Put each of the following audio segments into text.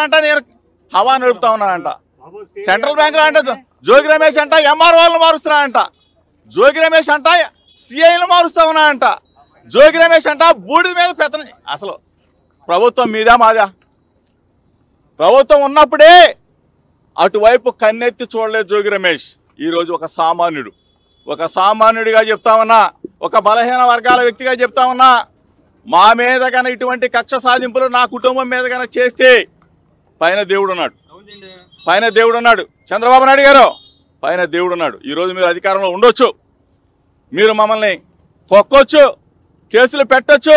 అంట నేను హవా నడుపుతా ఉన్నానంట, సెంట్రల్ బ్యాంకులో అంట జోగి రమేష్ అంట ఎంఆర్ఓలను మారుస్తున్నానంట, జోగి రమేష్ అంట సిఐలను మారుస్తా ఉన్నానంట, జోగి రమేష్ అంట బూడిద మీద పెత్తనం. అసలు ప్రభుత్వం మీదా మాదా? ప్రభుత్వం ఉన్నప్పుడే అటువైపు కన్నెత్తి చూడలేదు జోగి రమేష్. ఈరోజు ఒక సామాన్యుడిగా చెప్తా ఉన్నా, ఒక బలహీన వర్గాల వ్యక్తిగా చెప్తా ఉన్నా, మా మీద కన్నా ఇటువంటి కక్ష సాధింపులు నా కుటుంబం మీద కన్నా చేస్తే పైన దేవుడు ఉన్నాడు, చంద్రబాబు నాయుడు గారు పైన దేవుడు ఉన్నాడు. ఈరోజు మీరు అధికారంలో ఉండొచ్చు, మీరు మమ్మల్ని తొక్కొచ్చు, కేసులు పెట్టొచ్చు,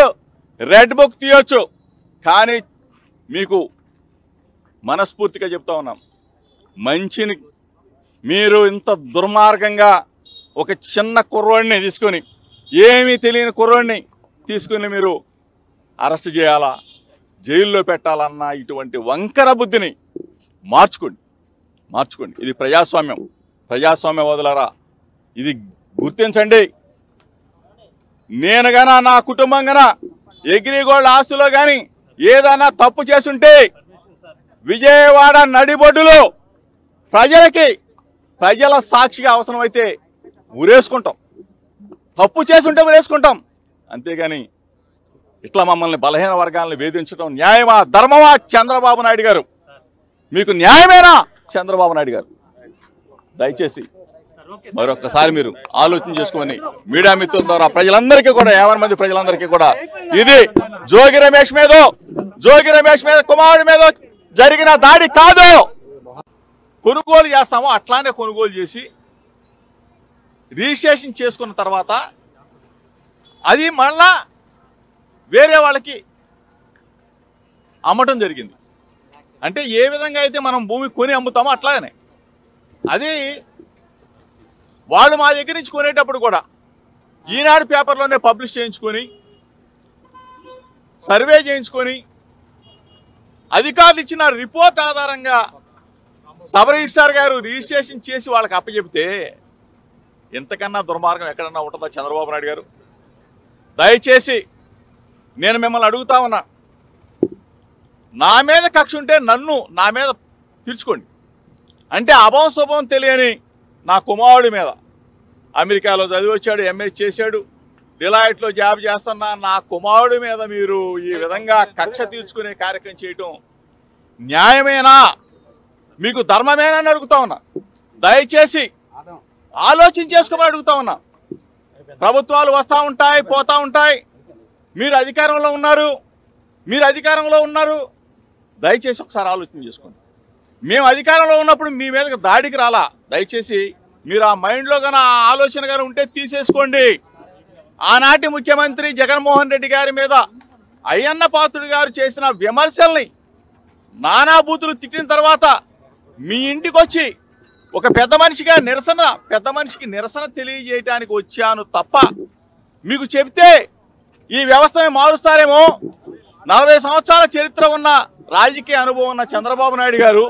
రెడ్ బుక్ తీయొచ్చు, కానీ మీకు మనస్ఫూర్తిగా చెప్తా ఉన్నాం, మంచిని మీరు ఇంత దుర్మార్గంగా ఒక చిన్న కుర్రోడిని తీసుకొని, ఏమీ తెలియని కుర్రోడిని తీసుకుని మీరు అరెస్ట్ చేయాలా, జైల్లో పెట్టాలన్న ఇటువంటి వంకర బుద్ధిని మార్చుకోండి. ఇది ప్రజాస్వామ్యవాదులారా, ఇది గుర్తించండి. నేను గానా నా కుటుంబం గానా అగ్రిగోల్డ్ ఆస్తులో కానీ ఏదైనా తప్పు చేసుంటే విజయవాడ నడిబొడ్డులో ప్రజల సాక్షిగా అవసరమైతే ఉరేసుకుంటాం, తప్పు చేసుంటే ఉరేసుకుంటాం. అంతేగాని ఇట్లా మమ్మల్ని బలహీన వర్గాలను వేధించడం న్యాయమా, ధర్మమా? చంద్రబాబు నాయుడు గారు, మీకు న్యాయమేనా? చంద్రబాబు నాయుడు గారు, దయచేసి మరొకసారి మీరు ఆలోచన చేసుకొని మీడియా మిత్రుల ద్వారా ప్రజలందరికీ కూడా 50 మంది ప్రజలందరికీ కూడా ఇది జోగి రమేష్ మీద కుమారుడి మీద జరిగిన దాడి కాదు. కొనుగోలు చేస్తామో అట్లానే కొనుగోలు చేసి రిజిస్ట్రేషన్ చేసుకున్న తర్వాత అది మళ్ళా వేరే వాళ్ళకి అమ్మటం జరిగింది. అంటే ఏ విధంగా అయితే మనం భూమి కొని అమ్ముతామో అట్లాగనే అది వాళ్ళు మా దగ్గర నుంచి కొనేటప్పుడు కూడా ఈనాడు పేపర్లోనే పబ్లిష్ చేయించుకొని, సర్వే చేయించుకొని, అధికారులు ఇచ్చిన రిపోర్ట్ ఆధారంగా సబ్ రిజిస్ట్రార్ గారు రిజిస్ట్రేషన్ చేసి వాళ్ళకి అప్పచెప్తే ఎంతకన్నా దుర్మార్గం ఎక్కడన్నా ఉంటుందా చంద్రబాబు నాయుడు గారు? దయచేసి నేను మిమ్మల్ని అడుగుతా ఉన్నా, నా మీద కక్ష ఉంటే నా మీద తీర్చుకోండి. అంటే అభం శుభం తెలియని నా కుమారుడి మీద, అమెరికాలో చదివి వచ్చాడు, ఎంఏ చేశాడు, డిలాయిట్లో జాబ్ చేస్తున్న నా కుమారుడి మీద మీరు ఈ విధంగా కక్ష తీర్చుకునే కార్యక్రమం చేయటం న్యాయమేనా, మీకు ధర్మమేనా అని అడుగుతా ఉన్నా. దయచేసి ఆలోచన చేసుకోమని అడుగుతా ఉన్నా. ప్రభుత్వాలు వస్తూ ఉంటాయి, పోతూ ఉంటాయి, మీరు అధికారంలో ఉన్నారు, దయచేసి ఒకసారి ఆలోచన చేసుకోండి. మేము అధికారంలో ఉన్నప్పుడు మీ మీదకి దాడికి రాలా. దయచేసి మీరు ఆ మైండ్లో కానీ ఆ ఆలోచన కానీ ఉంటే తీసేసుకోండి. ఆనాటి ముఖ్యమంత్రి జగన్మోహన్ రెడ్డి గారి మీద అయ్యన్న పాత్రుడు గారు చేసిన విమర్శల్ని నానా బూతులు తిట్టిన తర్వాత మీ ఇంటికి వచ్చి ఒక పెద్ద మనిషికి నిరసన తెలియజేయడానికి వచ్చాను తప్ప మీకు చెప్తే ఈ వ్యవస్థని మారుస్తారేమో, 40 సంవత్సరాల చరిత్ర ఉన్న రాజకీయ అనుభవం ఉన్న చంద్రబాబు నాయుడు గారు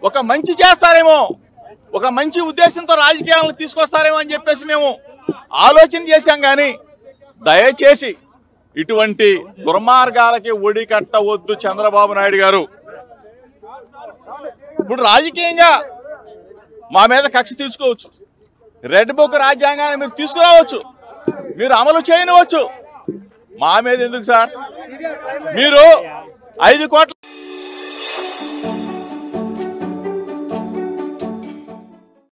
ఒక మంచి చేస్తారేమో, ఒక మంచి ఉద్దేశంతో రాజకీయాలను తీసుకొస్తారేమో అని చెప్పేసి మేము ఆలోచన చేశాం. కానీ దయచేసి ఇటువంటి దుర్మార్గాలకి ఒడి కట్టవద్దు చంద్రబాబు నాయుడు గారు. ఇప్పుడు రాజకీయంగా మా మీద కక్ష తీసుకోవచ్చు, రెడ్ బుక్ రాజ్యాంగాన్ని మీరు తీసుకురావచ్చు, మీరు అమలు చేయనివచ్చు. మా మీద ఎందుకు సార్? మీరు 5 కోట్ల